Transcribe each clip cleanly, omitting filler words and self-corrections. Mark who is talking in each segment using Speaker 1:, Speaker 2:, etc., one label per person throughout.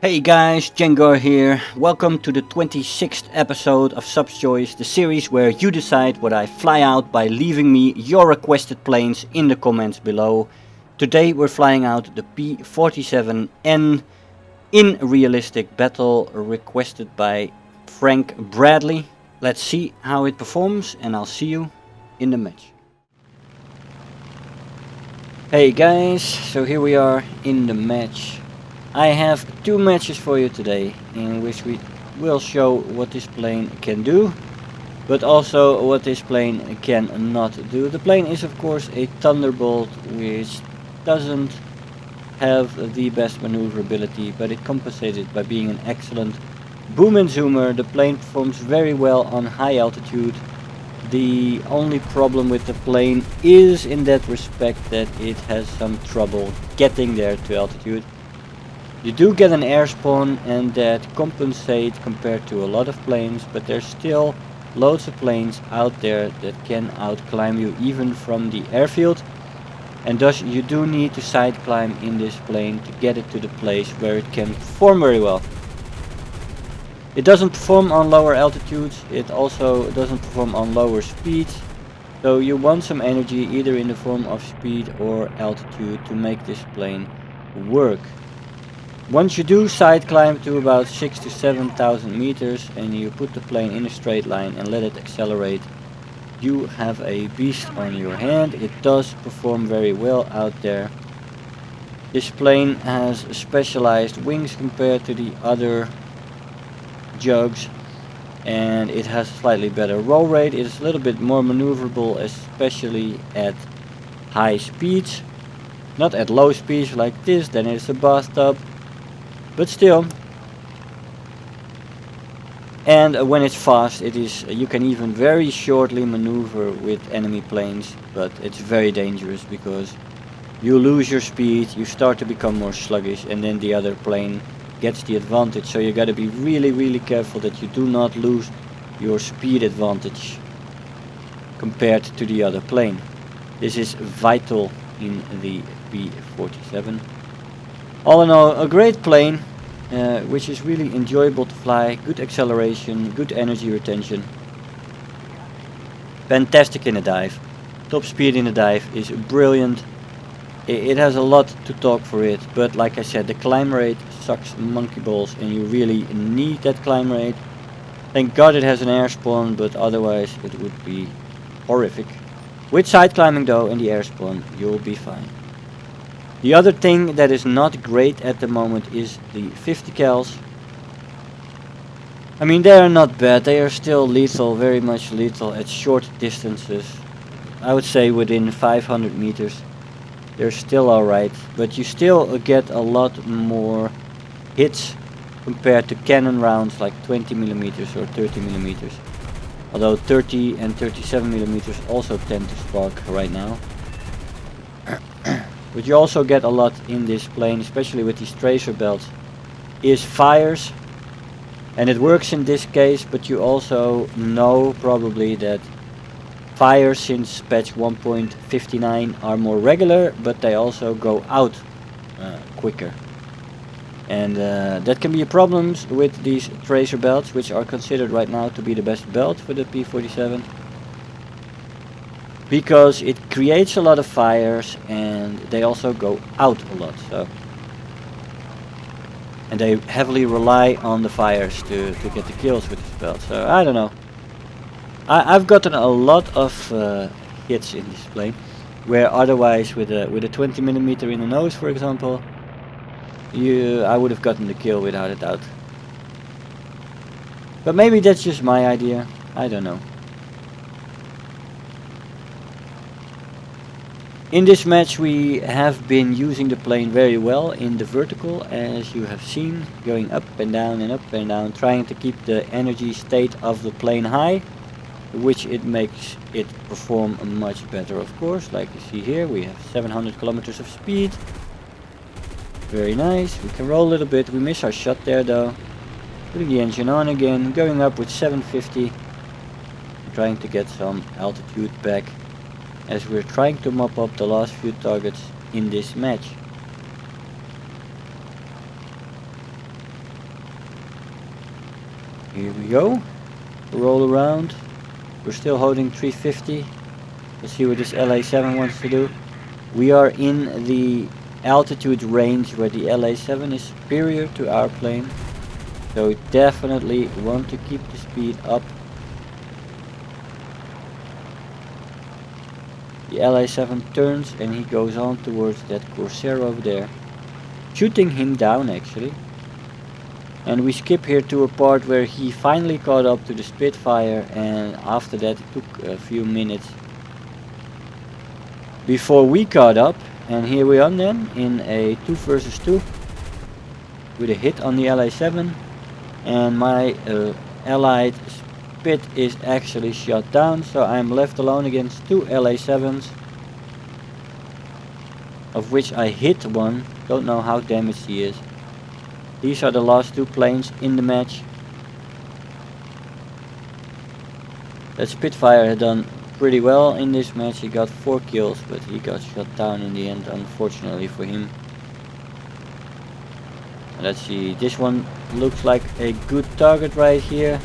Speaker 1: Hey guys, Jengar here. Welcome to the 26th episode of Sub's Choice, the series where you decide what I fly out by leaving me your requested planes in the comments below. Today we're flying out the P-47N in realistic battle requested by Frank Bradley. Let's see how it performs and I'll see you in the match. Hey guys, so here we are in the match. I have two matches for you today in which we will show what this plane can do, but also what this plane cannot do. The plane is of course a Thunderbolt, which doesn't have the best maneuverability, but it compensates it by being an excellent boom and zoomer. The plane performs very well on high altitude. The only problem with the plane is in that respect that it has some trouble getting there to altitude. You do get an air spawn and that compensates compared to a lot of planes, but there's still loads of planes out there that can outclimb you even from the airfield, and thus you do need to side climb in this plane to get it to the place where it can perform very well. It doesn't perform on lower altitudes, it also doesn't perform on lower speeds, so you want some energy either in the form of speed or altitude to make this plane work. Once you do side climb to about 6,000 to 7,000 meters and you put the plane in a straight line and let it accelerate, you have a beast on your hand. It does perform very well out there. This plane has specialized wings compared to the other jugs, and it has slightly better roll rate. It is a little bit more maneuverable, especially at high speeds. Not at low speeds like this, then it's a bathtub. But still, and when it's fast, you can even very shortly maneuver with enemy planes, but it's very dangerous because you lose your speed, you start to become more sluggish, and then the other plane gets the advantage. So you got to be really careful that you do not lose your speed advantage compared to the other plane. This is vital in the P-47. All in all, a great plane, which is really enjoyable to fly, good acceleration, good energy retention. Fantastic in a dive. Top speed in a dive is brilliant. It has a lot to talk for it, but like I said, the climb rate sucks monkey balls and you really need that climb rate. Thank God it has an air spawn, but otherwise it would be horrific. With side climbing though and the air spawn, you'll be fine. The other thing that is not great at the moment is the 50 cals. I mean, they are not bad, they are still lethal, very much lethal at short distances. I would say within 500 meters. They're still alright, but you still get a lot more hits compared to cannon rounds like 20mm or 30mm. Although 30 and 37mm also tend to spark right now. What you also get a lot in this plane, especially with these tracer belts, is fires. And it works in this case, but you also know probably that fires since patch 1.59 are more regular, but they also go out quicker. And that can be a problem with these tracer belts, which are considered right now to be the best belt for the P-47. Because it creates a lot of fires and they also go out a lot. So, and they heavily rely on the fires to get the kills with this belt. So I don't know. I've gotten a lot of hits in this plane, where otherwise with a 20mm in the nose, for example, I would have gotten the kill without a doubt. But maybe that's just my idea. I don't know. In this match we have been using the plane very well in the vertical, as you have seen, going up and down, trying to keep the energy state of the plane high, which it makes it perform much better, of course. Like you see here, we have 700 kilometers of speed. Very nice. We can roll a little bit. We miss our shot there though. Putting the engine on again, going up with 750, trying to get some altitude back, as we're trying to mop up the last few targets in this match. Here we go. Roll around. We're still holding 350. Let's see what this LA-7 wants to do. We are in the altitude range where the LA-7 is superior to our plane. So we definitely want to keep the speed up. The LA-7 turns and he goes on towards that Corsair over there. Shooting him down actually. And we skip here to a part where he finally caught up to the Spitfire, and after that it took a few minutes before we caught up. And here we are then in a 2 versus 2 with a hit on the LA-7, and my allied Spit is actually shot down, so I'm left alone against 2 LA-7s, of which I hit one. Don't know how damaged he is. These are the last 2 planes in the match. That Spitfire had done pretty well in this match. He got 4 kills, but he got shot down in the end, unfortunately for him. Let's see, this one looks like a good target right here.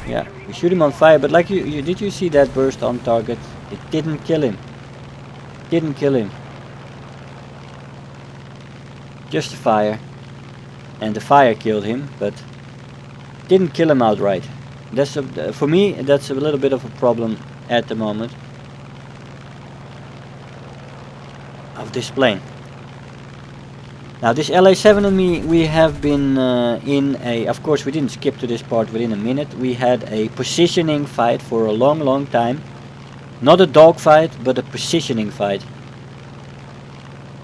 Speaker 1: Yeah, we shoot him on fire, but like did you see that burst on target? It didn't kill him. Didn't kill him. Just the fire. And the fire killed him, but didn't kill him outright. That's for me, that's a little bit of a problem at the moment of this plane. Now this LA-7 and me, we have been in a, of course we didn't skip to this part within a minute. We had a positioning fight for a long time. Not a dogfight, but a positioning fight.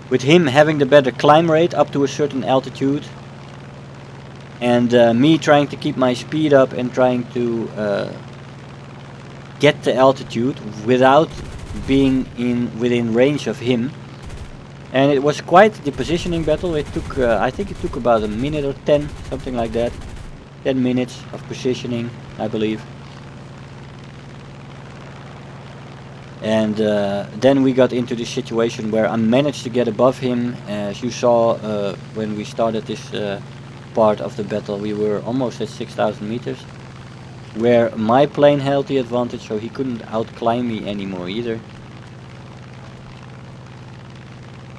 Speaker 1: With him having the better climb rate up to a certain altitude. And me trying to keep my speed up and trying to get the altitude without being within range of him. And it was quite the positioning battle. It took, I think it took about a minute or 10, something like that. 10 minutes of positioning, I believe. And then we got into this situation where I managed to get above him. As you saw when we started this part of the battle, we were almost at 6,000 meters, where my plane held the advantage, so he couldn't outclimb me anymore either.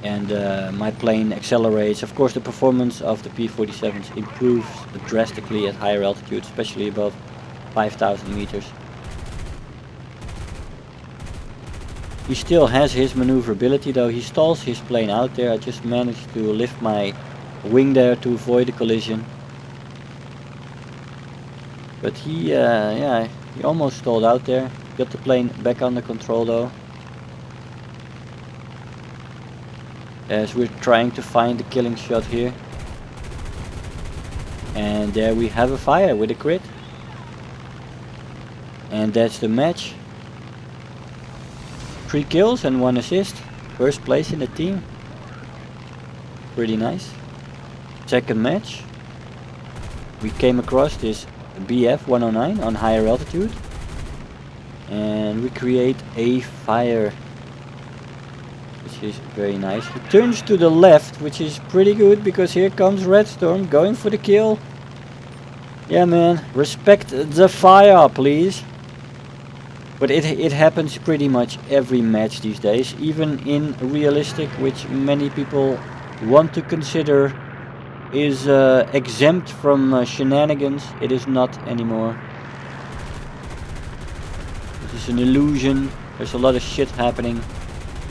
Speaker 1: And my plane accelerates. Of course the performance of the P-47s improves drastically at higher altitude, especially above 5,000 meters. He still has his maneuverability though. He stalls his plane out there. I just managed to lift my wing there to avoid a collision, but he yeah, he almost stalled out there. Got the plane back under control though, as we're trying to find the killing shot here. And there we have a fire with a crit, and that's the match. 3 kills and 1 assist, first place in the team. Pretty nice. Second match, we came across this BF 109 on higher altitude, and we create a fire, which is very nice. He turns to the left, which is pretty good, because here comes Red Storm going for the kill. Yeah man, respect the fire please. But it happens pretty much every match these days, even in realistic, which many people want to consider is exempt from shenanigans. It is not anymore. This is an illusion. There's a lot of shit happening.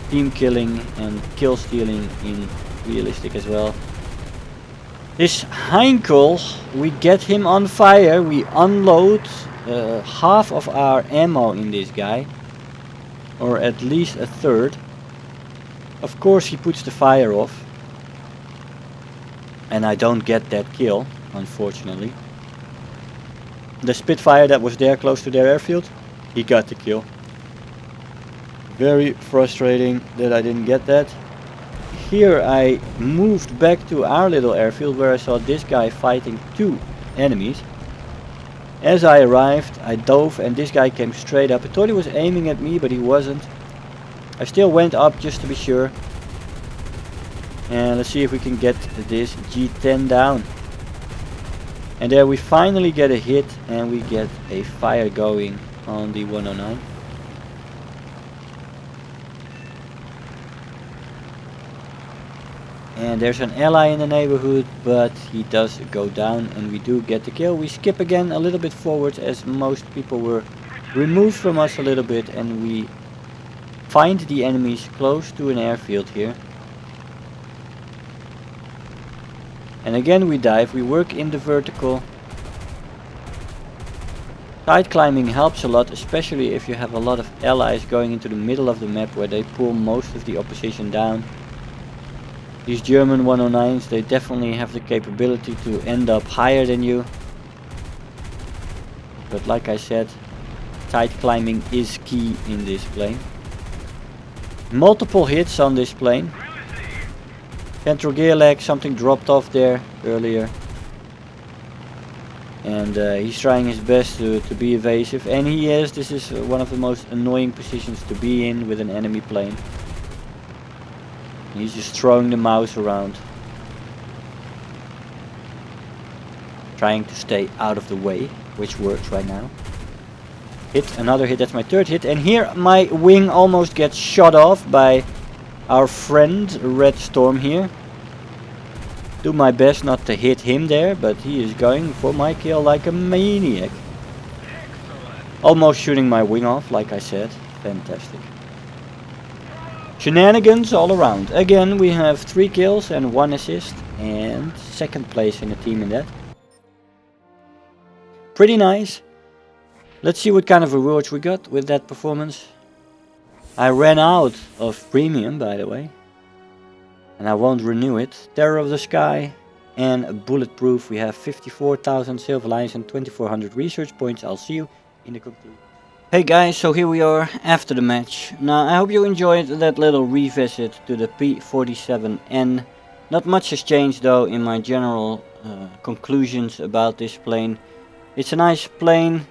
Speaker 1: Team killing and kill stealing in realistic as well. This Heinkel, we get him on fire. We unload half of our ammo in this guy, or at least a third. Of course he puts the fire off. And I don't get that kill, unfortunately. The Spitfire that was there close to their airfield, he got the kill. Very frustrating that I didn't get that. Here I moved back to our little airfield where I saw this guy fighting 2 enemies. As I arrived, I dove and this guy came straight up. I thought he was aiming at me, but he wasn't. I still went up just to be sure. And let's see if we can get this G10 down. And there we finally get a hit and we get a fire going on the 109. And there's an ally in the neighborhood, but he does go down and we do get the kill. We skip again a little bit forward as most people were removed from us a little bit, and we find the enemies close to an airfield here. And again we dive, we work in the vertical. Side climbing helps a lot, especially if you have a lot of allies going into the middle of the map where they pull most of the opposition down. These German 109s, they definitely have the capability to end up higher than you. But like I said, side climbing is key in this plane. Multiple hits on this plane. Central gear lag, something dropped off there earlier. And he's trying his best to be evasive. And he is. This is one of the most annoying positions to be in with an enemy plane. He's just throwing the mouse around. Trying to stay out of the way, which works right now. Hit, another hit, that's my third hit. And here my wing almost gets shot off by our friend Red Storm here. Do my best not to hit him there, but he is going for my kill like a maniac. Almost shooting my wing off, like I said. Fantastic. Shenanigans all around. Again, we have 3 kills and 1 assist, and 2nd place in the team in that. Pretty nice. Let's see what kind of rewards we got with that performance. I ran out of premium, by the way, and I won't renew it. Terror of the Sky and Bulletproof. We have 54,000 silver lines and 2400 research points. I'll see you in the conclusion. Hey guys, so here we are after the match. Now I hope you enjoyed that little revisit to the P-47N. Not much has changed though in my general conclusions about this plane. It's a nice plane.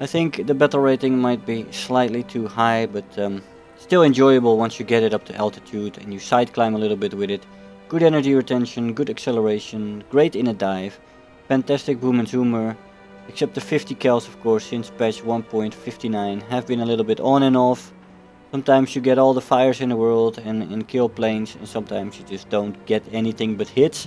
Speaker 1: I think the battle rating might be slightly too high, but still enjoyable once you get it up to altitude and you side climb a little bit with it. Good energy retention, good acceleration, great in a dive, fantastic boom and zoomer. Except the 50 cals, of course, since patch 1.59 have been a little bit on and off. Sometimes you get all the fires in the world and kill planes, and sometimes you just don't get anything but hits.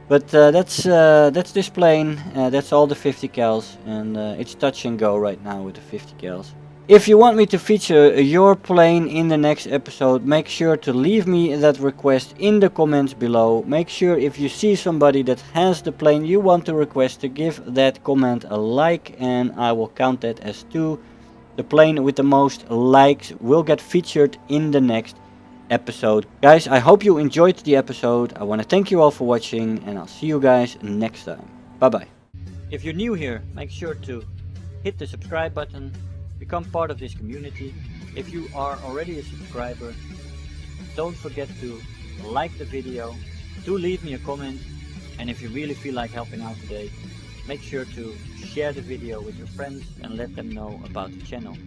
Speaker 1: But that's this plane, that's all the 50 cals, and it's touch and go right now with the 50 cals. If you want me to feature your plane in the next episode, make sure to leave me that request in the comments below. Make sure if you see somebody that has the plane you want to request to give that comment a like, and I will count that as 2. The plane with the most likes will get featured in the next episode. Guys, I hope you enjoyed the episode. I want to thank you all for watching, and I'll see you guys next time. Bye bye. If you're new here, make sure to hit the subscribe button. Become part of this community. If you are already a subscriber, don't forget to like the video, do leave me a comment, and if you really feel like helping out today, make sure to share the video with your friends and let them know about the channel.